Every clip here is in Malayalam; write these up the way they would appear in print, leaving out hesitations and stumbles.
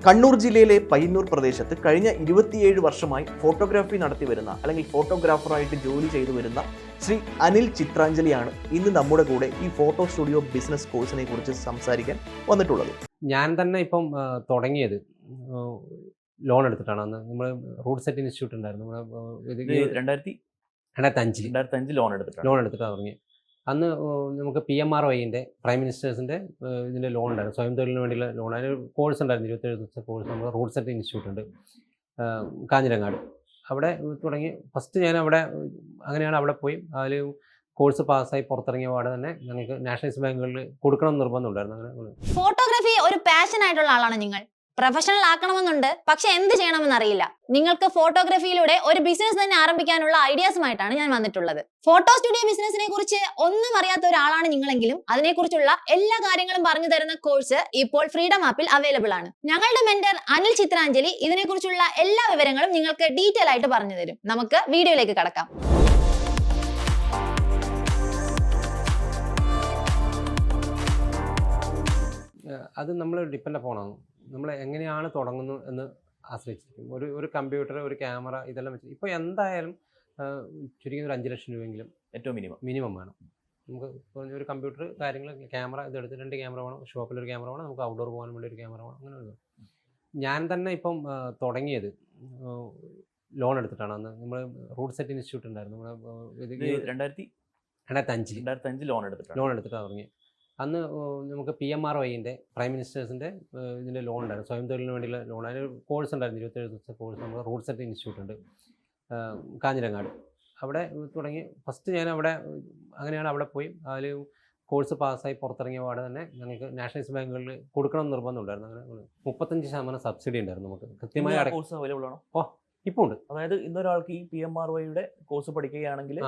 കണ്ണൂർ ജില്ലയിലെ പയ്യന്നൂർ പ്രദേശത്ത് കഴിഞ്ഞ 27 വർഷമായി ഫോട്ടോഗ്രാഫി നടത്തി വരുന്ന അല്ലെങ്കിൽ ഫോട്ടോഗ്രാഫറായിട്ട് ജോലി ചെയ്തു വരുന്ന ശ്രീ അനിൽ ചിത്രാഞ്ജലിയാണ് ഇന്ന് നമ്മുടെ കൂടെ ഈ ഫോട്ടോ സ്റ്റുഡിയോ ബിസിനസ് കോഴ്സിനെ കുറിച്ച് സംസാരിക്കാൻ വന്നിട്ടുള്ളത്. ഞാൻ തന്നെ ഇപ്പം തുടങ്ങിയത് ലോൺ എടുത്തിട്ടാണ്. അന്ന് നമ്മൾ റൂട്ട് സെറ്റ് ഇൻസ്റ്റിറ്റ്യൂട്ട് ഉണ്ടായിരുന്നു. രണ്ടായിരത്തി ലോൺ എടുത്തിട്ടാണ് തുടങ്ങിയത്. അന്ന് നമുക്ക് PMRYൻ്റെ പ്രൈം മിനിസ്റ്റേഴ്സിൻ്റെ ഇതിൻ്റെ ലോൺ ഉണ്ടായിരുന്നു, സ്വയം തൊഴിലിന് വേണ്ടിയുള്ള ലോൺ. അതിന് കോഴ്സ് ഉണ്ടായിരുന്നു, 27 ദിവസത്തെ കോഴ്സ്. നമ്മൾ റൂട്ട് സെറ്റ് ഇൻസ്റ്റിറ്റ്യൂട്ട് ഉണ്ട് കാഞ്ഞിരങ്ങാട്. അവിടെ തുടങ്ങി. ഫസ്റ്റ് ഞാൻ അങ്ങനെയാണ് അവിടെ പോയി. അതിൽ കോഴ്സ് പാസ്സായി പുറത്തിറങ്ങിയ പാടെ തന്നെ ഞങ്ങൾക്ക് നാഷണലൈസ് ബാങ്കുകളിൽ കൊടുക്കണം നിർബന്ധം ഉണ്ടായിരുന്നു. അങ്ങനെ ഫോട്ടോഗ്രാഫി ഒരു പാഷൻ ആയിട്ടുള്ള ആളാണ് നിങ്ങൾ. പ്രൊഫഷണൽ ആക്കണമെന്നുണ്ട്, പക്ഷെ എന്ത് ചെയ്യണമെന്ന് അറിയില്ല. നിങ്ങൾക്ക് ഫോട്ടോഗ്രാഫിയിലൂടെ ഒരു ബിസിനസ് തന്നെ ആരംഭിക്കാനുള്ള ഐഡിയാസുമായിട്ടാണ് ഞാൻ വന്നിട്ടുള്ളത്. ഫോട്ടോ സ്റ്റുഡിയോ ബിസിനസിനെ കുറിച്ച് ഒന്നും അറിയാത്ത ഒരാളാണ് നിങ്ങളെങ്കിലും അതിനെക്കുറിച്ചുള്ള എല്ലാ കാര്യങ്ങളും പറഞ്ഞു തരുന്ന കോഴ്സ് ഇപ്പോൾ ഫ്രീഡം ആപ്പിൽ അവൈലബിൾ ആണ്. ഞങ്ങളുടെ മെന്റർ അനിൽ ചിത്രാഞ്ജലി ഇതിനെക്കുറിച്ചുള്ള എല്ലാ വിവരങ്ങളും നിങ്ങൾക്ക് ഡീറ്റെയിൽ ആയിട്ട് പറഞ്ഞു തരും. നമുക്ക് വീഡിയോയിലേക്ക് കടക്കാം. അത് നമ്മൾ ഡിപ്പെൻഡ് ഫോണാണ്. നമ്മൾ എങ്ങനെയാണ് തുടങ്ങുന്നത് എന്ന് ആശ്രയിച്ചിരിക്കും. ഒരു കമ്പ്യൂട്ടർ, ഒരു ക്യാമറ, ഇതെല്ലാം വെച്ച് ഇപ്പോൾ എന്തായാലും ചുരുങ്ങിയ ഒരു 5 ലക്ഷം രൂപയെങ്കിലും ഏറ്റവും മിനിമം വേണം. നമുക്ക് ഒരു കമ്പ്യൂട്ടർ, കാര്യങ്ങൾ, ക്യാമറ, ഇതെടുത്ത് 2 ക്യാമറ വേണം. ഷോപ്പിലൊരു ക്യാമറ വേണം. നമുക്ക് ഔട്ട്ഡോർ പോകാൻ വേണ്ടി ഒരു ക്യാമറ വേണം. അങ്ങനെ ഒരു ഞാൻ തന്നെ ഇപ്പം തുടങ്ങിയത് ലോൺ എടുത്തിട്ടാണ്. അന്ന് നമ്മൾ റൂട്ട് സെറ്റ് ഇൻസ്റ്റിറ്റ്യൂട്ട് ഉണ്ടായിരുന്നു. രണ്ടായിരത്തി ലോൺ എടുത്തിട്ടാണ് തുടങ്ങിയത്. അന്ന് നമുക്ക് PMRYൻ്റെ പ്രൈം മിനിസ്റ്റേഴ്സിൻ്റെ ഇതിൻ്റെ ലോൺ ഉണ്ടായിരുന്നു, സ്വയം തൊഴിലിന് വേണ്ടിയുള്ള ലോൺ. അതിന് കോഴ്സ് ഉണ്ടായിരുന്നു, 27 ദിവസത്തെ കോഴ്സ്. നമ്മൾ റൂട്ട് സെറ്റ് ഇൻസ്റ്റിറ്റ്യൂട്ട് ഉണ്ട് കാഞ്ഞിരങ്ങാട്. അവിടെ തുടങ്ങി. ഫസ്റ്റ് ഞാൻ അങ്ങനെയാണ് അവിടെ പോയി. അതിൽ കോഴ്സ് പാസ്സായി പുറത്തിറങ്ങിയ പാടെ തന്നെ ഞങ്ങൾക്ക് നാഷണലൈസ് ബാങ്കുകളിൽ കൊടുക്കണം നിർബന്ധം ഉണ്ടായിരുന്നു. അങ്ങനെ 35% സബ്സിഡി ഉണ്ടായിരുന്നു നമുക്ക്. കൃത്യമായ കോഴ്സ് അവൈലബിൾ ആണോ? ഇപ്പോൾ ഉണ്ട്. അതായത് ഇന്നൊരാൾക്ക് ഈ PMRYയുടെ കോഴ്സ് പഠിക്കുകയാണെങ്കിൽ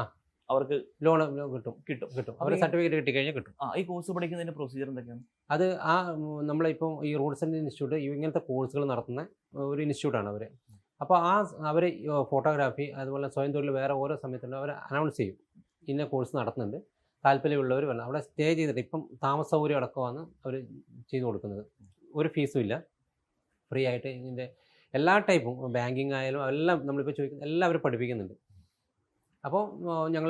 അവർക്ക് ലോൺ കിട്ടും. അവരുടെ സർട്ടിഫിക്കറ്റ് കിട്ടിക്കഴിഞ്ഞാൽ കിട്ടും. ഈ കോഴ്സ് പഠിക്കുന്നതിന്റെ പ്രൊസീജിയർ എന്തൊക്കെയാണ്? അത് നമ്മളിപ്പോൾ ഈ റൂട്ട് സെറ്റ് ഇൻസ്റ്റിറ്റ്യൂട്ട് ഇങ്ങനത്തെ കോഴ്സുകൾ നടത്തുന്ന ഒരു ഇൻസ്റ്റിറ്റ്യൂട്ടാണ് അവർ. അപ്പോൾ അവർ ഫോട്ടോഗ്രാഫി അതുപോലെ സ്വയം തൊഴിൽ വേറെ ഓരോ സമയത്തുണ്ട് അവർ അനൗൺസ് ചെയ്യും, ഇന്ന കോഴ്സ് നടത്തുന്നുണ്ട്, താല്പര്യമുള്ളവർ വരണം. അവിടെ സ്റ്റേ ചെയ്തിട്ട് ഇപ്പം താമസ സൗകര്യം അടക്കമാണ് അവർ ചെയ്തു കൊടുക്കുന്നത്. ഒരു ഫീസും ഇല്ല, ഫ്രീ ആയിട്ട് ഇതിൻ്റെ എല്ലാ ടൈപ്പും, ബാങ്കിങ് ആയാലും എല്ലാം നമ്മളിപ്പോൾ ചോദിക്കുന്നത് എല്ലാം അവർ പഠിപ്പിക്കുന്നുണ്ട്. അപ്പോൾ ഞങ്ങൾ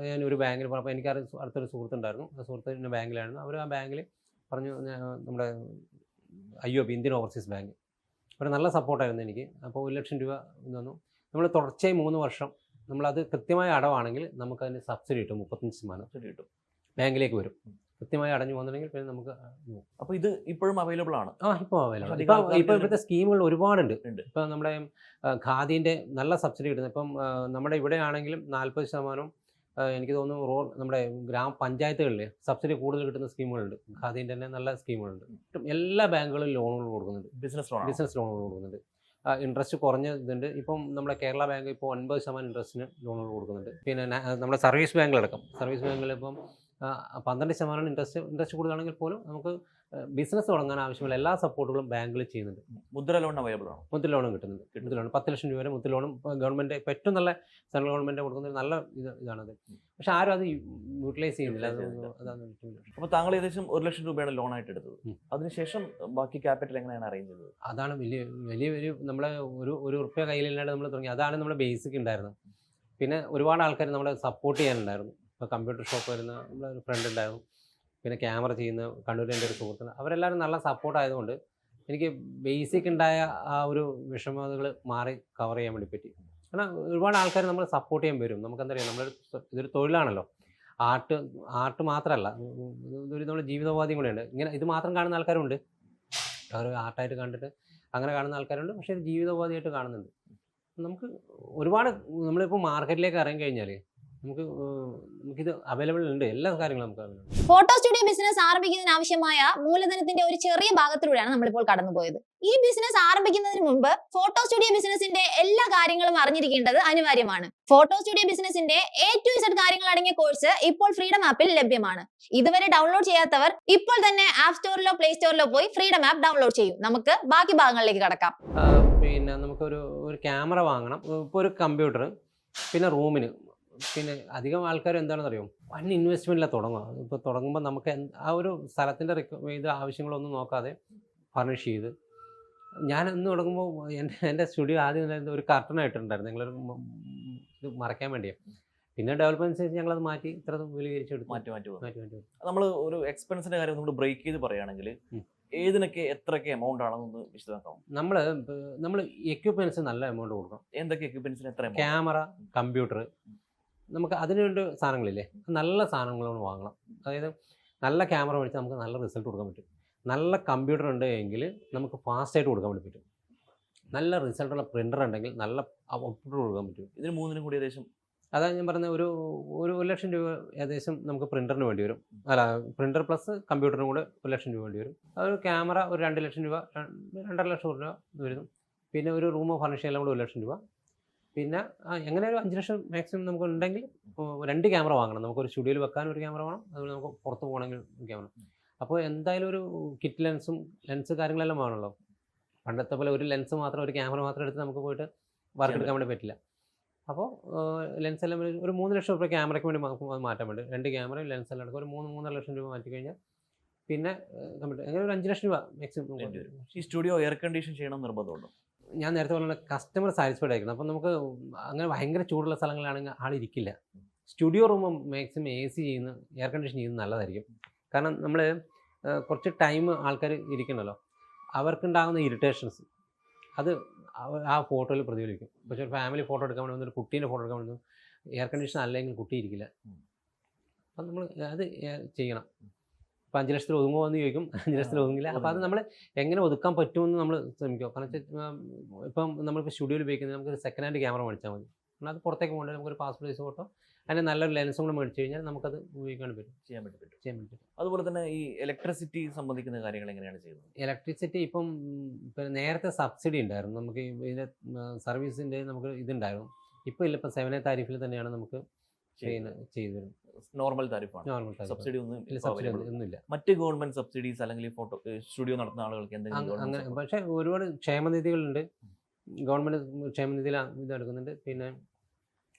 ഞാനൊരു ബാങ്കിൽ പറഞ്ഞപ്പോൾ എനിക്ക് അടുത്തൊരു സുഹൃത്തുണ്ടായിരുന്നു. ആ സുഹൃത്ത് പിന്നെ ബാങ്കിലായിരുന്നു. അവർ ആ ബാങ്കിൽ പറഞ്ഞു, നമ്മുടെ IOB, ഇന്ത്യൻ ഓവർസീസ് ബാങ്ക്, ഒരു നല്ല സപ്പോർട്ടായിരുന്നു എനിക്ക്. അപ്പോൾ 1 ലക്ഷം രൂപ തന്നു. നമ്മൾ തുടർച്ചയായി 3 വർഷം നമ്മളത് കൃത്യമായ അടവാണെങ്കിൽ നമുക്കതിന് സബ്സിഡി കിട്ടും, 35% കിട്ടും, ബാങ്കിലേക്ക് വരും. കൃത്യമായി അടഞ്ഞു പോകുന്നുണ്ടെങ്കിൽ പിന്നെ നമുക്ക്. അപ്പോൾ ഇത് ഇപ്പോഴും അവൈലബിൾ ആണ്? ഇപ്പോൾ അവൈലബിൾ. ഇപ്പോൾ ഇപ്പോഴത്തെ സ്കീമുകൾ ഒരുപാടുണ്ട്. ഇപ്പം നമ്മുടെ ഖാദീൻ്റെ നല്ല സബ്സിഡി കിട്ടുന്നത്. ഇപ്പം നമ്മുടെ ഇവിടെ ആണെങ്കിലും 40%, എനിക്ക് തോന്നുന്നു നമ്മുടെ ഗ്രാമപഞ്ചായത്തുകളിൽ സബ്സിഡി കൂടുതൽ കിട്ടുന്ന സ്കീമുകളുണ്ട്. ഖാദീൻ്റെ തന്നെ നല്ല സ്കീമുകളുണ്ട്. എല്ലാ ബാങ്കുകളും ലോണുകൾ കൊടുക്കുന്നുണ്ട്, ബിസിനസ് ലോണുകൾ കൊടുക്കുന്നുണ്ട്. ഇൻട്രസ്റ്റ് കുറഞ്ഞ ഇതുണ്ട്. ഇപ്പം നമ്മുടെ കേരള ബാങ്ക് ഇപ്പോൾ 9% ഇൻട്രസ്റ്റിന് ലോണുകൾ കൊടുക്കുന്നുണ്ട്. പിന്നെ നമ്മുടെ സർവീസ് ബാങ്കിലടക്കം, സർവീസ് ബാങ്കിൽ ഇപ്പം 12% ഇൻട്രസ്റ്റ് കൂടുതലാണെങ്കിൽ പോലും നമുക്ക് ബിസിനസ് തുടങ്ങാൻ ആവശ്യമുള്ള എല്ലാ സപ്പോർട്ടുകളും ബാങ്കിൽ ചെയ്യുന്നുണ്ട്. മുദ്ര ലോൺ അവൈലബിൾ ആണ്? മുദ്ര ലോണും കിട്ടുന്നുണ്ട്. മുദ്ര ലോൺ 10 ലക്ഷം രൂപ വരെ മുദ്ര ലോണും ഗവൺമെൻറ് ഇപ്പോൾ ഏറ്റവും നല്ല സെൻട്രൽ ഗവൺമെൻറ് കൊടുക്കുന്ന ഒരു നല്ല ഇതാണത്. പക്ഷെ ആരും അത് യൂട്ടിലൈസ് ചെയ്യുന്നില്ല. അതാണ്. അപ്പോൾ താങ്കൾ ഏകദേശം 1 ലക്ഷം രൂപയാണ് ലോണായിട്ട് എടുത്തത്. അതിനുശേഷം ബാക്കി ക്യാപിറ്റൽ എങ്ങനെയാണ് അറേഞ്ച് ചെയ്തത്? അതാണ് വലിയ നമ്മളെ ഒരു ഉറുപ്പ്യ കയ്യിലില്ലാണ്ട് നമ്മൾ തുടങ്ങി. അതാണ് നമ്മുടെ ബേസിക് ഉണ്ടായിരുന്നത്. പിന്നെ ഒരുപാട് ആൾക്കാർ നമ്മളെ സപ്പോർട്ട് ചെയ്യാനുണ്ടായിരുന്നു. ഇപ്പോൾ കമ്പ്യൂട്ടർ ഷോപ്പ് വരുന്ന നമ്മുടെ ഒരു ഫ്രണ്ട് ഉണ്ടായിരുന്നു, പിന്നെ ക്യാമറ ചെയ്യുന്ന കണ്ണൂരിൽ എൻ്റെ ഒരു സുഹൃത്തുണ്ട്. അവരെല്ലാവരും നല്ല സപ്പോർട്ടായതുകൊണ്ട് എനിക്ക് ബേസിക് ഉണ്ടായ ആ ഒരു വിഷമതകൾ മാറി കവർ ചെയ്യാൻ വേണ്ടി പറ്റി. കാരണം ഒരുപാട് ആൾക്കാർ നമ്മൾ സപ്പോർട്ട് ചെയ്യാൻ വരും. നമുക്കെന്താ പറയുക, ഇതൊരു തൊഴിലാണല്ലോ. ആർട്ട് മാത്രമല്ല, ഇതൊരു നമ്മുടെ ജീവിതോപാധിയും കൂടെയുണ്ട്. ഇങ്ങനെ ഇത് മാത്രം കാണുന്ന ആൾക്കാരുണ്ട്, അവർ ആർട്ടായിട്ട് കണ്ടിട്ട് അങ്ങനെ കാണുന്ന ആൾക്കാരുണ്ട്. പക്ഷേ ഇത് ജീവിതോപാധിയായിട്ട് കാണുന്നുണ്ട്. നമുക്ക് ഒരുപാട് നമ്മളിപ്പോൾ മാർക്കറ്റിലേക്ക് ഇറങ്ങി കഴിഞ്ഞാൽ നമുക്കിത് അവൈലബിൾ ഉണ്ട്, എല്ലാ കാര്യങ്ങളും നമുക്ക് അവൈലബിൾ. ഫോട്ടോ സ്റ്റുഡിയോ ബിസിനസ് ആരംഭിക്കുന്നതിന് ആവശ്യമായ മൂലധനത്തിന്റെ ഒരു ചെറിയ ഭാഗത്തിലൂടെയാണ് നമ്മളിപ്പോൾ കടന്നുപോയത്. ഈ ബിസിനസ് ആരംഭിക്കുന്നതിന് മുമ്പ് ഫോട്ടോ സ്റ്റുഡിയോ ബിസിനസിന്റെ എല്ലാ കാര്യങ്ങളും അറിഞ്ഞിരിക്കേണ്ടത് അനിവാര്യമാണ്. ഫോട്ടോ സ്റ്റുഡിയോ ബിസിനസിന്റെ A to Z കാര്യങ്ങൾ അടങ്ങിയ കോഴ്സ് ഇപ്പോൾ ഫ്രീഡം ആപ്പിൽ ലഭ്യമാണ്. ഇതുവരെ ഡൗൺലോഡ് ചെയ്യാത്തവർ ഇപ്പോൾ തന്നെ ആപ്പ് സ്റ്റോറിലോ പ്ലേ സ്റ്റോറിലോ പോയി ഫ്രീഡം ആപ്പ് ഡൗൺലോഡ് ചെയ്യും. നമുക്ക് ബാക്കി ഭാഗങ്ങളിലേക്ക് കടക്കാം. പിന്നെ നമുക്കൊരു ക്യാമറ വാങ്ങണം, ഇപ്പോൾ ഒരു കമ്പ്യൂട്ടർ, പിന്നെ റൂമിന്. പിന്നെ അധികം ആൾക്കാർ എന്താണെന്ന് അറിയാം, വൻ ഇൻവെസ്റ്റ്മെൻറ്റിലാണ് തുടങ്ങുക. ഇപ്പോൾ തുടങ്ങുമ്പോൾ നമുക്ക് ആ ഒരു സ്ഥലത്തിൻ്റെ ആവശ്യങ്ങളൊന്നും നോക്കാതെ ഫർണിഷ് ചെയ്ത് ഞാൻ ഇന്ന് തുടങ്ങുമ്പോൾ എൻ്റെ സ്റ്റുഡിയോ ആദ്യം ഉണ്ടായിരുന്ന ഒരു കർട്ടൺ ആയിട്ടുണ്ടായിരുന്നു, ഞങ്ങളൊരു ഇത് മറയ്ക്കാൻ വേണ്ടിയാണ്. പിന്നെ ഡെവലപ്മെന്റ് അനുസരിച്ച് ഞങ്ങളത് മാറ്റി ഇത്ര വിപുലീകരിച്ചെടുത്തു. മാറ്റി നമ്മൾ ഒരു എക്സ്പെൻസിന്റെ കാര്യം നമ്മൾ ബ്രേക്ക് ചെയ്ത് പറയുകയാണെങ്കിൽ ഏതിനൊക്കെ എത്രയൊക്കെ എമൗണ്ട് ആണെന്നൊന്ന് വിശദമാക്കാം. നമ്മൾ എക്യുപ്മെന്റ്സ് നല്ല എമൗണ്ട് കൊടുക്കണം. എന്തൊക്കെ എക്യുപ്മെന്റ്സിന് എത്ര? ക്യാമറ, കമ്പ്യൂട്ടർ, നമുക്ക് അതിന് വേണ്ട സാധനങ്ങളില്ലേ, നല്ല സാധനങ്ങൾ വാങ്ങണം. അതായത് നല്ല ക്യാമറ മേടിച്ചാൽ നമുക്ക് നല്ല റിസൾട്ട് കൊടുക്കാൻ പറ്റും. നല്ല കമ്പ്യൂട്ടർ ഉണ്ട് എങ്കിൽ നമുക്ക് ഫാസ്റ്റായിട്ട് കൊടുക്കാൻ വേണ്ടി പറ്റും. നല്ല റിസൾട്ടുള്ള പ്രിൻ്റർ ഉണ്ടെങ്കിൽ നല്ല ഔട്ട്പുട്ട് കൊടുക്കാൻ പറ്റും. ഇതിന് മൂന്നിനും കൂടി ഏകദേശം അതാണ് ഞാൻ പറഞ്ഞ ഒരു 1,00,000 രൂപ ഏകദേശം നമുക്ക് പ്രിൻ്ററിന് വേണ്ടി വരും. അല്ല, പ്രിൻ്റർ പ്ലസ് കമ്പ്യൂട്ടറിനും കൂടെ 1,00,000 രൂപ വേണ്ടി വരും. അതൊരു ക്യാമറ ഒരു 2,00,000 രൂപ, 2.5 ലക്ഷം രൂപ വരുന്നു. പിന്നെ ഒരു റൂം ഫർണിഷ് എല്ലാം കൂടെ 1,00,000 രൂപ. പിന്നെ എങ്ങനെ ഒരു 5 ലക്ഷം മാക്സിമം നമുക്ക് ഉണ്ടെങ്കിൽ 2 ക്യാമറ വാങ്ങണം. നമുക്കൊരു സ്റ്റുഡിയോയിൽ വെക്കാൻ ഒരു ക്യാമറ വേണം, അതുപോലെ നമുക്ക് പുറത്ത് പോകണമെങ്കിൽ ക്യാമറ. അപ്പോൾ എന്തായാലും ഒരു കിറ്റ് ലെൻസ് കാര്യങ്ങളെല്ലാം വേണമല്ലോ. പണ്ടത്തെ പോലെ ഒരു ലെൻസ് മാത്രം, ഒരു ക്യാമറ മാത്രം എടുത്ത് നമുക്ക് പോയിട്ട് വർക്ക് എടുക്കാൻ വേണ്ടി പറ്റില്ല. അപ്പോൾ ലെൻസ് എല്ലാം ഒരു 3 ലക്ഷം രൂപ ക്യാമറയ്ക്ക് വേണ്ടി മാറ്റാൻ വേണ്ടി, 2 ക്യാമറയും ലെൻസ് എല്ലാം എടുക്കും. ഒരു 3-3.5 ലക്ഷം രൂപ മാറ്റി കഴിഞ്ഞാൽ പിന്നെ കമ്പ്യൂട്ടർ അങ്ങനെ ഒരു 5 ലക്ഷം രൂപ മാക്സിമം. ഈ സ്റ്റുഡിയോ എയർ കണ്ടീഷൻ ചെയ്യണം നിർബന്ധമുണ്ടോ? ഞാൻ നേരത്തെ പറഞ്ഞ കസ്റ്റമർ സാറ്റിസ്ഫൈഡ് ആയിരിക്കണം. അപ്പം നമുക്ക് അങ്ങനെ ഭയങ്കര ചൂടുള്ള സ്ഥലങ്ങളിലാണെങ്കിൽ ആളിരിക്കില്ല. സ്റ്റുഡിയോ റൂം മാക്സിമം AC ചെയ്യുന്ന, എയർ കണ്ടീഷൻ ചെയ്യുന്നത് നല്ലതായിരിക്കും. കാരണം നമ്മൾ കുറച്ച് ടൈം ആൾക്കാർ ഇരിക്കണമല്ലോ, അവർക്കുണ്ടാകുന്ന ഇറിറ്റേഷൻസ് അത് ആ ഫോട്ടോയിൽ പ്രതിഫലിക്കും. പക്ഷേ ഒരു ഫാമിലി ഫോട്ടോ എടുക്കാൻ വേണ്ടി വന്നു, ഒരു കുട്ടീൻ്റെ ഫോട്ടോ എടുക്കാൻ വേണ്ടി, എയർ കണ്ടീഷൻ അല്ലെങ്കിൽ കുട്ടി ഇരിക്കില്ല. അപ്പം നമ്മൾ അത് ചെയ്യണം. ഇപ്പം 5 ലക്ഷത്തിൽ ഒതുങ്ങുമോ എന്ന് ചോദിക്കും, 5 ലക്ഷത്തിൽ ഒതുങ്ങില്ല. അപ്പോൾ അത് നമ്മൾ എങ്ങനെ ഒതുക്കാൻ പറ്റുമെന്ന് നമ്മൾ ശ്രമിക്കുക. കാരണം വെച്ചാൽ ഇപ്പം നമ്മളിപ്പോൾ സ്റ്റുഡിയോയിൽ ഉപയോഗിക്കുന്നത് നമുക്കൊരു സെക്കൻഡ് ഹാൻഡ് ക്യാമറ മേടിച്ചാൽ മതി. കാരണം അത് പുറത്തേക്ക് പോകേണ്ടത് നമുക്കൊരു പാസ്പോർട്ട് സൈസ് ഫോട്ടോ, അതിന് നല്ലൊരു ലെൻസും കൂടെ മേടിച്ച് കഴിഞ്ഞാൽ നമുക്കത് ഉപയോഗിക്കാൻ പറ്റും, ചെയ്യാൻ പറ്റും. അതുപോലെ തന്നെ ഈ ഇലക്ട്രിസിറ്റി സംബന്ധിക്കുന്ന കാര്യങ്ങൾ എങ്ങനെയാണ് ചെയ്യുന്നത്? ഇലക്ട്രിസിറ്റി ഇപ്പം നേരത്തെ സബ്സിഡി ഉണ്ടായിരുന്നു, നമുക്ക് ഇതിൻ്റെ സർവീസിൻ്റെ നമുക്ക് ഇതുണ്ടായിരുന്നു. ഇപ്പോൾ ഇല്ല, ഇപ്പം 7A താരിഫിൽ തന്നെയാണ് നമുക്ക് ചെയ്തു വരുന്നത്. നോർമൽ താരിഫാണ്, സബ്സിഡി ഒന്നുമില്ല. മറ്റ് ഗവൺമെന്റ് സബ്സിഡീസ് അല്ലെങ്കിൽ ഫോട്ടോ സ്റ്റുഡിയോ നടത്തുന്ന ആളുകൾക്ക് എന്തെങ്കിലും അങ്ങനെ? പക്ഷേ ഒരുപാട് ക്ഷേമനിധികളുണ്ട്, ഗവൺമെൻറ് ക്ഷേമനിധിയിൽ ഇതെടുക്കുന്നുണ്ട്. പിന്നെ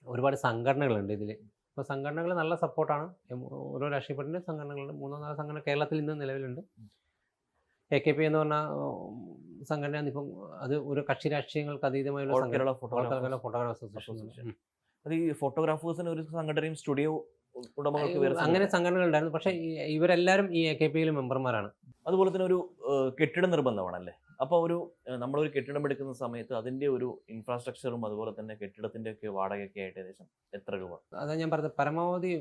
ഒരുപാട് സംഘടനകളുണ്ട് ഇതിൽ. അപ്പോൾ സംഘടനകൾ നല്ല സപ്പോർട്ടാണ്. ഓരോ രാഷ്ട്രീയ പാർട്ടിൻ്റെ സംഘടനകളുണ്ട്, 3-4 സംഘടന കേരളത്തിൽ ഇന്ന് നിലവിലുണ്ട്. AKP എന്ന് പറഞ്ഞ സംഘടനയാണ്. ഇപ്പം അത് ഒരു കക്ഷി രാഷ്ട്രീയങ്ങൾക്ക് അതീതമായുള്ള ഫോട്ടോഗ്രാഫേഴ്സ് അസോസിയേഷൻ. അത് ഈ ഫോട്ടോഗ്രാഫേഴ്സിന് ഒരു സംഘടനയും സ്റ്റുഡിയോ ഉടമകൾക്ക് അങ്ങനെ സംഘടനകളുണ്ടായിരുന്നു. പക്ഷേ ഇവരെല്ലാവരും ഈ AKPയിൽ മെമ്പർമാരാണ്. അതുപോലെ തന്നെ ഒരു കെട്ടിട നിർബന്ധമാണല്ലേ? അപ്പോൾ നമ്മളൊരു കെട്ടിടം എടുക്കുന്ന സമയത്ത് അതിൻ്റെ ഒരു ഇൻഫ്രാസ്ട്രക്ചറും അതുപോലെ തന്നെ കെട്ടിടത്തിൻ്റെ ഒക്കെ വാടകയൊക്കെ ആയിട്ട് ഏകദേശം എത്ര രൂപ? അതാണ് ഞാൻ പറഞ്ഞത്, പരമാവധി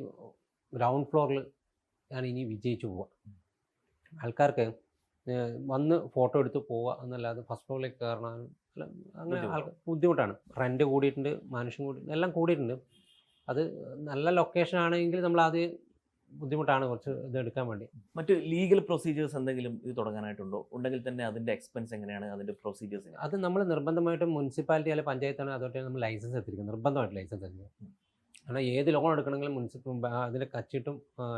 ഗ്രൗണ്ട് ഫ്ലോറിൽ ആണ് ഇനി വിജയിച്ചു പോവുക. ആൾക്കാർക്ക് വന്ന് ഫോട്ടോ എടുത്ത് പോവുക എന്നല്ലാതെ ഫസ്റ്റ് ഫ്ലോറിലേക്ക് കയറണം അങ്ങനെ ബുദ്ധിമുട്ടാണ്. റെൻറ്റ് കൂടിയിട്ടുണ്ട്, മനുഷ്യൻ എല്ലാം കൂടിയിട്ടുണ്ട്. അത് നല്ല ലൊക്കേഷൻ ആണെങ്കിൽ നമ്മൾ ആദ്യം ബുദ്ധിമുട്ടാണ് കുറച്ച് ഇത് എടുക്കാൻ വേണ്ടി. മറ്റ് ലീഗൽ പ്രൊസീജിയേഴ്സ് എന്തെങ്കിലും ഇത് തുടങ്ങാനായിട്ടുണ്ടോ? ഉണ്ടെങ്കിൽ തന്നെ അതിൻ്റെ എക്സ്പെൻസ് എങ്ങനെയാണ്, അതിൻ്റെ പ്രൊസീജിയേഴ്സ്? അത് നമ്മൾ നിർബന്ധമായിട്ടും മുനിസിപ്പാലിറ്റി അല്ലെങ്കിൽ പഞ്ചായത്താണ് അതോട്ട് നമ്മൾ ലൈസൻസ് എടുത്തിരിക്കുന്നത്, നിർബന്ധമായിട്ട് ലൈസൻസ് എടുക്കുക. കാരണം ഏത് ലോൺ എടുക്കണമെങ്കിലും അതിൽ കച്ചിട്ടും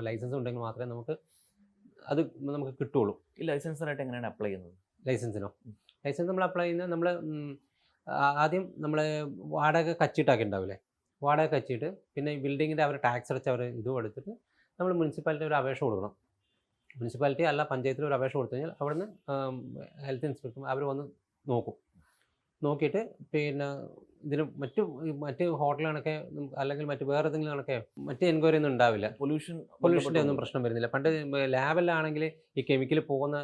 ലൈസൻസ് ഉണ്ടെങ്കിൽ മാത്രമേ നമുക്ക് കിട്ടുള്ളൂ. ഈ ലൈസൻസിനായിട്ട് എങ്ങനെയാണ് അപ്ലൈ ചെയ്യുന്നത്? ലൈസൻസ് നമ്മൾ അപ്ലൈ ചെയ്യുന്നത് നമ്മൾ ആദ്യം നമ്മൾ വാടക കച്ചിട്ടാക്കി ഉണ്ടാവില്ലേ, വാടക കച്ചിട്ട് പിന്നെ ഈ ബിൽഡിങ്ങിൻ്റെ അവർ ടാക്സ് അടച്ച് അവർ ഇതും എടുത്തിട്ട് നമ്മൾ മുനിസിപ്പാലിറ്റി ഒരു അപേക്ഷ കൊടുക്കണം. മുനിസിപ്പാലിറ്റി അല്ല പഞ്ചായത്തിൽ ഒരു അപേക്ഷ കൊടുത്തു കഴിഞ്ഞാൽ അവിടുന്ന് ഹെൽത്ത് ഇൻസ്പെക്ടർ അവർ വന്ന് നോക്കിയിട്ട് പിന്നെ ഇതിന് മറ്റ് ഹോട്ടലുകളൊക്കെ അല്ലെങ്കിൽ വേറെ ഏതെങ്കിലും കണക്കെ മറ്റ് എൻക്വയറി ഒന്നും ഉണ്ടാവില്ല. പൊല്യൂഷൻ്റെ ഒന്നും പ്രശ്നം വരുന്നില്ല. പണ്ട് ലാബെല്ലാണെങ്കിൽ ഈ കെമിക്കൽ പോകുന്ന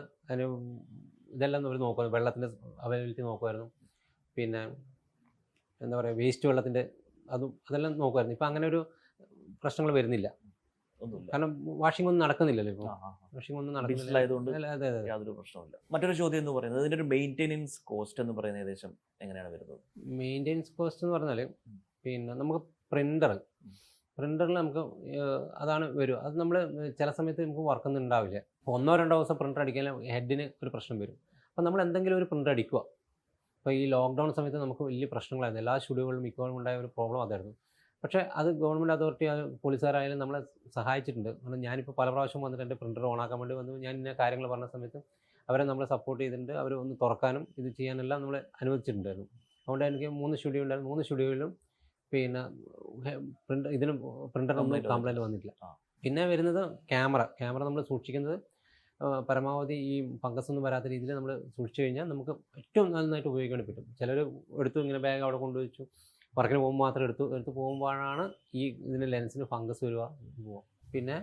ഇതെല്ലാം അവർ നോക്കുമായിരുന്നു, വെള്ളത്തിൻ്റെ അവൈലബിലിറ്റി നോക്കുമായിരുന്നു, പിന്നെ എന്താ പറയുക വേസ്റ്റ് വെള്ളത്തിൻ്റെ അതെല്ലാം നോക്കുമായിരുന്നു. ഇപ്പം അങ്ങനെ ഒരു പ്രശ്നങ്ങൾ വരുന്നില്ല, കാരണം വാഷിംഗ് ഒന്നും നടക്കുന്നില്ലല്ലോ. ഇപ്പോൾ വാഷിംഗ് ഒന്നും നടക്കുന്നില്ല, യാതൊരു പ്രശ്നമില്ല. മറ്റൊരു ചോദ്യം എന്ന് പറയുന്നത് ഇതിൻ്റെ ഒരു മെയിൻ്റെനൻസ് കോസ്റ്റ് എന്ന് പറയുന്നത് ഏകദേശം എങ്ങനെയാണ് വരുന്നത്? മെയിൻ്റെനൻസ് കോസ്റ്റ് എന്ന് പറഞ്ഞാൽ പിന്നെ നമുക്ക് പ്രിൻ്ററിൽ നമുക്ക് അതാണ് വരും. അത് നമ്മൾ ചില സമയത്ത് നമുക്ക് വർക്കൊന്നും ഉണ്ടാവില്ല. 1-2 ദിവസം പ്രിൻ്റർ അടിക്കാൻ ഹെഡിന് ഒരു പ്രശ്നം വരും. അപ്പോൾ നമ്മൾ എന്തെങ്കിലും ഒരു പ്രിൻ്റർ അടിക്കുക. അപ്പോൾ ഈ ലോക്ക്ഡൗൺ സമയത്ത് നമുക്ക് വലിയ പ്രശ്നങ്ങളായിരുന്നു, എല്ലാ സ്റ്റുഡിയോകളിലും മിക്കവാറും ഉണ്ടായ ഒരു പ്രോബ്ലം അതായിരുന്നു. പക്ഷേ അത് ഗവൺമെൻറ് അതോറിറ്റി പോലീസുകാരായാലും നമ്മളെ സഹായിച്ചിട്ടുണ്ട്. കാരണം ഞാനിപ്പോൾ പല പ്രാവശ്യം വന്നിട്ട് എൻ്റെ പ്രിൻ്റർ ഓണാക്കാൻ വേണ്ടി വന്നു, ഞാൻ ഇന്ന കാര്യങ്ങൾ പറഞ്ഞ സമയത്ത് അവരെ നമ്മളെ സപ്പോർട്ട് ചെയ്തിട്ടുണ്ട്. അവർ ഒന്ന് തുറക്കാനും ഇത് ചെയ്യാനെല്ലാം നമ്മളെ അനുവദിച്ചിട്ടുണ്ടായിരുന്നു. അതുകൊണ്ട് എനിക്ക് 3 സ്റ്റുഡിയോ ഉണ്ടായിരുന്നു. 3 സ്റ്റുഡിയോയിലും പിന്നെ പ്രിൻ്ററിനൊന്നും കംപ്ലൈൻറ്റ് വന്നിട്ടില്ല. പിന്നെ വരുന്നത് ക്യാമറ നമ്മൾ സൂക്ഷിക്കുന്നത് പരമാവധി ഈ ഫംഗസ് ഒന്നും വരാത്ത രീതിയിൽ നമ്മൾ സൂക്ഷിച്ചു കഴിഞ്ഞാൽ നമുക്ക് ഏറ്റവും നന്നായിട്ട് ഉപയോഗിക്കാൻ പറ്റും. ചിലർ എടുത്തു ഇങ്ങനെ ബാഗ് അവിടെ കൊണ്ടുവച്ചു, വർക്കിന് പോകുമ്പോൾ മാത്രം എടുത്ത് പോകുമ്പോഴാണ് ഈ ഇതിൻ്റെ ലെൻസിന് ഫംഗസ് പോവുക. പിന്നെ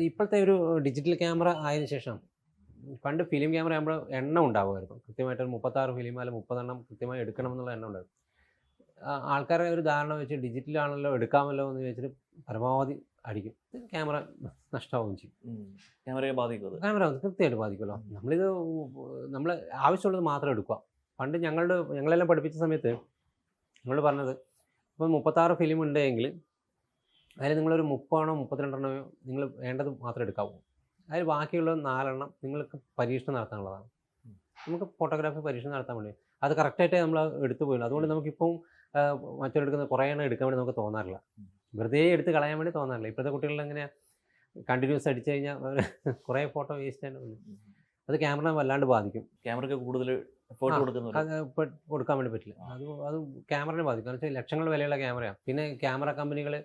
ഇപ്പോഴത്തെ ഒരു ഡിജിറ്റൽ ക്യാമറ ആയതിനു ശേഷം, പണ്ട് ഫിലിം ക്യാമറ ആകുമ്പോൾ എണ്ണം ഉണ്ടാവുമായിരുന്നു, കൃത്യമായിട്ട് 36 ഫിലിം അല്ല 30 എണ്ണം കൃത്യമായി എടുക്കണമെന്നുള്ള എണ്ണം ഉണ്ടായിരുന്നു. ആൾക്കാരുടെ ഒരു ധാരണ വെച്ച് ഡിജിറ്റലാണല്ലോ എടുക്കാമല്ലോ എന്ന് ചോദിച്ചിട്ട് പരമാവധി അടിക്കും, ക്യാമറ നഷ്ടമാവുകയും ചെയ്യും. ക്യാമറയെ ബാധിക്കും, ക്യാമറ കൃത്യമായിട്ട് ബാധിക്കുമല്ലോ. നമ്മൾ ആവശ്യമുള്ളത് മാത്രം എടുക്കുക. പണ്ട് ഞങ്ങളെല്ലാം പഠിപ്പിച്ച സമയത്ത് നമ്മൾ പറഞ്ഞത്, ഇപ്പം 36 ഫിലിം ഉണ്ടെങ്കിൽ അതിൽ നിങ്ങളൊരു 30 32 നിങ്ങൾ വേണ്ടത് മാത്രം എടുക്കാവൂ. അതിൽ ബാക്കിയുള്ള 4 എണ്ണം നിങ്ങൾക്ക് പരീക്ഷണം നടത്താനുള്ളതാണ്. നമുക്ക് ഫോട്ടോഗ്രാഫി പരീക്ഷണം നടത്താൻ വേണ്ടി അത് കറക്റ്റായിട്ട് നമ്മൾ എടുത്തു പോയില്ല. അതുകൊണ്ട് നമുക്കിപ്പം മറ്റൊരെടുക്കുന്ന കുറേ എണ്ണം എടുക്കാൻ വേണ്ടി നമുക്ക് തോന്നാറില്ല, വെറുതെ എടുത്ത് കളയാൻ വേണ്ടി തോന്നാറില്ല. ഇപ്പോഴത്തെ കുട്ടികളിൽ അങ്ങനെ കണ്ടിന്യൂസ് അടിച്ചു കഴിഞ്ഞാൽ കുറേ ഫോട്ടോ വേസ്റ്റ് ആണ്. അത് ക്യാമറ വല്ലാണ്ട് ബാധിക്കും. ക്യാമറയ്ക്ക് കൂടുതൽ ഫോട്ടോ കൊടുക്കാൻ വേണ്ടി പറ്റില്ല. അത് ക്യാമറയെ ബാധിക്കും. കാരണം വെച്ചാൽ ലക്ഷങ്ങൾ വിലയുള്ള ക്യാമറയാണ്. പിന്നെ ക്യാമറ കമ്പനികൾ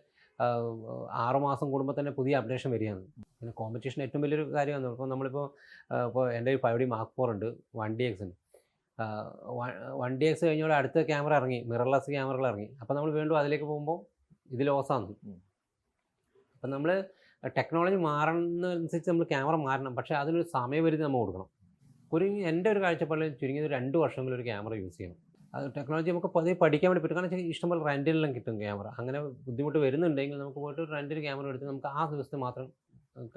6 മാസം കൂടുമ്പോൾ തന്നെ പുതിയ അപ്ഡേഷൻ വരികയാണ്. പിന്നെ കോമ്പറ്റീഷൻ ഏറ്റവും വലിയൊരു കാര്യമാണ്. ഇപ്പോൾ നമ്മളിപ്പോൾ എൻ്റെ 5D Mark IV ഉണ്ട്, 1DX ഉണ്ട്. 1DX കഴിഞ്ഞാൽ അടുത്ത ക്യാമറ ഇറങ്ങി, മിറർലെസ് ക്യാമറകൾ ഇറങ്ങി. അപ്പോൾ നമ്മൾ വീണ്ടും അതിലേക്ക് പോകുമ്പോൾ ഇത് ലോസാണ്. അപ്പം നമ്മൾ ടെക്നോളജി മാറുന്നതനുസരിച്ച് നമ്മൾ ക്യാമറ മാറണം, പക്ഷേ അതിനൊരു സമയപരിധി നമ്മൾ കൊടുക്കണം. എൻ്റെ ഒരു കാഴ്ചപ്പാടിൽ ചുരുങ്ങിയത് 2 വർഷമെങ്കിലും ഒരു ക്യാമറ യൂസ് ചെയ്യണം. അത് ടെക്നോളജി നമുക്ക് പതിയെ പഠിക്കാൻ വേണ്ടി പറ്റും. കാരണം ഇഷ്ടംപോലെ റെൻറ്റിനെല്ലാം കിട്ടും ക്യാമറ. അങ്ങനെ ബുദ്ധിമുട്ട് വരുന്നുണ്ടെങ്കിൽ നമുക്ക് പോയിട്ട് റെൻറ്റിന് ക്യാമറ എടുത്ത് നമുക്ക് ആ ദിവസത്തെ മാത്രം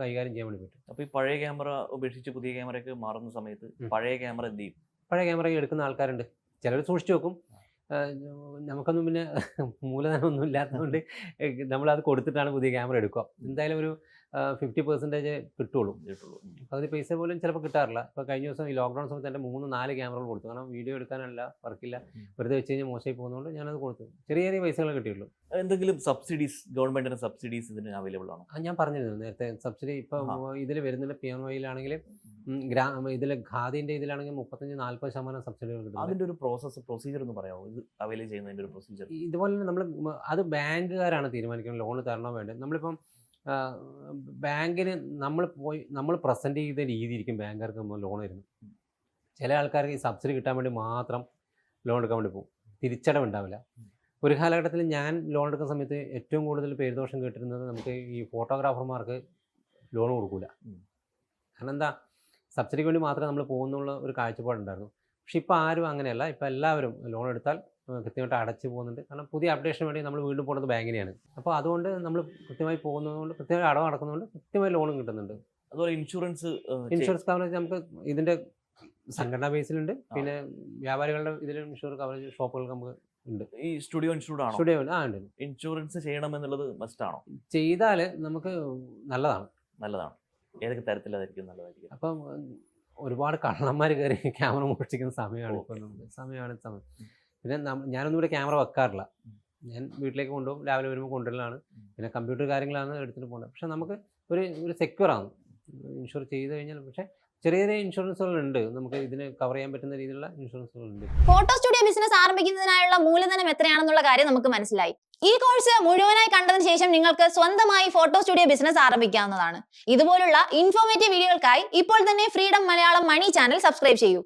കൈകാര്യം ചെയ്യാൻ വേണ്ടി പറ്റും. അപ്പോൾ ഈ പഴയ ക്യാമറ ഉപേക്ഷിച്ച് പുതിയ ക്യാമറയ്ക്ക് മാറുന്ന സമയത്ത് പഴയ ക്യാമറ എന്ത് ചെയ്യും? പഴയ ക്യാമറ എടുക്കുന്ന ആൾക്കാരുണ്ട്, ചിലർ സൂക്ഷിച്ച് വെക്കും. നമുക്കൊന്നും പിന്നെ മൂലധനമൊന്നും ഇല്ലാത്തതുകൊണ്ട് നമ്മളത് കൊടുത്തിട്ടാണ് പുതിയ ക്യാമറ എടുക്കുക. എന്തായാലും ഒരു 50% കിട്ടുള്ളൂ. പകുതി പൈസ പോലും ചിലപ്പോൾ കിട്ടാറില്ല. ഇപ്പോൾ കഴിഞ്ഞ ദിവസം ഈ ലോക്ക്ഡൗൺ സമയത്ത് എൻ്റെ 3-4 ക്യാമറകൾ കൊടുത്തു. കാരണം വീഡിയോ എടുക്കാനല്ല, വർക്കില്ല, വെറുതെ വെച്ച് കഴിഞ്ഞാൽ മോശമായി പോകുന്നതുകൊണ്ട് ഞാനത് കൊടുത്തു. ചെറിയ ചെറിയ പൈസകൾ കിട്ടിയുള്ളൂ. എന്തെങ്കിലും സബ്സിഡീസ്, ഗവൺമെൻറ്റിന് സബ്സിഡീസ് ഇതിന് അവൈലബിൾ ആണോ? ഞാൻ പറഞ്ഞിരുന്നു നേരത്തെ, സബ്സിഡി ഇപ്പോൾ ഇതിൽ വരുന്നുണ്ട്. PMOയിലാണെങ്കിൽ ഇതിൽ ഖാദിൻ്റെ ഇതിലാണെങ്കിൽ 35-40% സബ്സിഡികൾ കിട്ടും. അതിൻ്റെ ഒരു പ്രൊസീജിയർ ഒന്ന് പറയാമോ? ഇത് അവൈൽ ചെയ്യുന്നതിൻ്റെ ഒരു പ്രൊസീജിയർ? ഇതുപോലെ നമ്മൾ അത് ബാങ്കുകാരാണ് തീരുമാനിക്കുന്നത് ലോൺ തരണോ വേണ്ടത്. നമ്മളിപ്പം ബാങ്കിന് നമ്മൾ പ്രസൻറ്റ് ചെയ്ത രീതിയിരിക്കും ബാങ്കുകാർക്ക് നമ്മൾ ലോൺ തരുന്നത്. ചില ആൾക്കാർക്ക് ഈ സബ്സിഡി കിട്ടാൻ വേണ്ടി മാത്രം ലോൺ എടുക്കാൻ വേണ്ടി പോകും, തിരിച്ചടവുണ്ടാവില്ല. ഒരു കാലഘട്ടത്തിൽ ഞാൻ ലോൺ എടുക്കുന്ന സമയത്ത് ഏറ്റവും കൂടുതൽ പേരുദോഷം കേട്ടിരുന്നത് നമുക്ക് ഈ ഫോട്ടോഗ്രാഫർമാർക്ക് ലോൺ കൊടുക്കില്ല. കാരണം എന്താ, സബ്സിഡിക്ക് വേണ്ടി മാത്രമേ നമ്മൾ പോകുന്നുള്ള ഒരു കാഴ്ചപ്പാടുണ്ടായിരുന്നു. പക്ഷെ ഇപ്പോൾ ആരും അങ്ങനെയല്ല. ഇപ്പോൾ എല്ലാവരും ലോൺ എടുത്താൽ കൃത്യമായിട്ട് അടച്ചു പോകുന്നുണ്ട്. കാരണം പുതിയ അപ്ഡേഷന് വേണ്ടി നമ്മൾ വീണ്ടും പോകുന്നത് ബാങ്കിനെയാണ്. അപ്പോൾ അതുകൊണ്ട് നമ്മൾ കൃത്യമായി പോകുന്നതുകൊണ്ട്, കൃത്യമായി അടവ് നടക്കുന്നതുകൊണ്ട് കൃത്യമായി ലോണും കിട്ടുന്നുണ്ട്. അതുപോലെ ഇൻഷുറൻസ് കവറേജ് നമുക്ക് ഇതിൻ്റെ സംഘടനാ ബേസിലുണ്ട്. പിന്നെ വ്യാപാരികളുടെ ഇതിൽ ഇൻഷുറൻസ് കവറേജ് ഷോപ്പുകൾക്ക് നമുക്ക് ഉണ്ട്. ഈ സ്റ്റുഡിയോ ഇൻഷുർഡ് ആണോ? സ്റ്റുഡിയോ ഉണ്ട്. ഇൻഷുറൻസ് ചെയ്യണമെന്നുള്ളത് മസ്റ്റ് ആണോ? ചെയ്താൽ നമുക്ക് നല്ലതാണ്. ഏതൊക്കെ തരത്തിലായിരിക്കും നല്ലതായിരിക്കും? അപ്പം ഒരുപാട് കള്ളന്മാർ കയറി ക്യാമറ മോഷ്ടിക്കുന്ന സമയമാണ് ഇപ്പോൾ. സമയം പിന്നെ ഞാനൊന്നും ഇവിടെ ക്യാമറ വെക്കാറില്ല. ഞാൻ വീട്ടിലേക്ക് കൊണ്ടുപോകും, രാവിലെ വരുമ്പോൾ കൊണ്ടുവരലാണ്. പിന്നെ കമ്പ്യൂട്ടർ കാര്യങ്ങളാണ് എടുത്തിട്ട് പോകുന്നത്. പക്ഷെ നമുക്ക് ഒരു സെക്യൂറാണ് ഇൻഷുർ ചെയ്ത് കഴിഞ്ഞാൽ. പക്ഷേ ചെറിയ ചെറിയ ഇൻഷുറൻസുകളുണ്ട്, നമുക്ക് ഇതിന് കവർ ചെയ്യാൻ പറ്റുന്ന രീതിയിലുള്ള ഇൻഷുറൻസുകളുണ്ട്. ഫോട്ടോ സ്റ്റുഡിയോ ബിസിനസ് ആരംഭിക്കുന്നതിനായുള്ള മൂലധനം എത്രയാണെന്നുള്ള കാര്യം നമുക്ക് മനസ്സിലായി. ഈ കോഴ്സ് മുഴുവനായി കണ്ടതിന് ശേഷം നിങ്ങൾക്ക് സ്വന്തമായി ഫോട്ടോ സ്റ്റുഡിയോ ബിസിനസ് ആരംഭിക്കാവുന്നതാണ്. ഇതുപോലുള്ള ഇൻഫോർമേറ്റീവ് വീഡിയോകൾക്കായി ഇപ്പോൾ തന്നെ ഫ്രീഡം മലയാളം മണി ചാനൽ സബ്സ്ക്രൈബ് ചെയ്യൂ.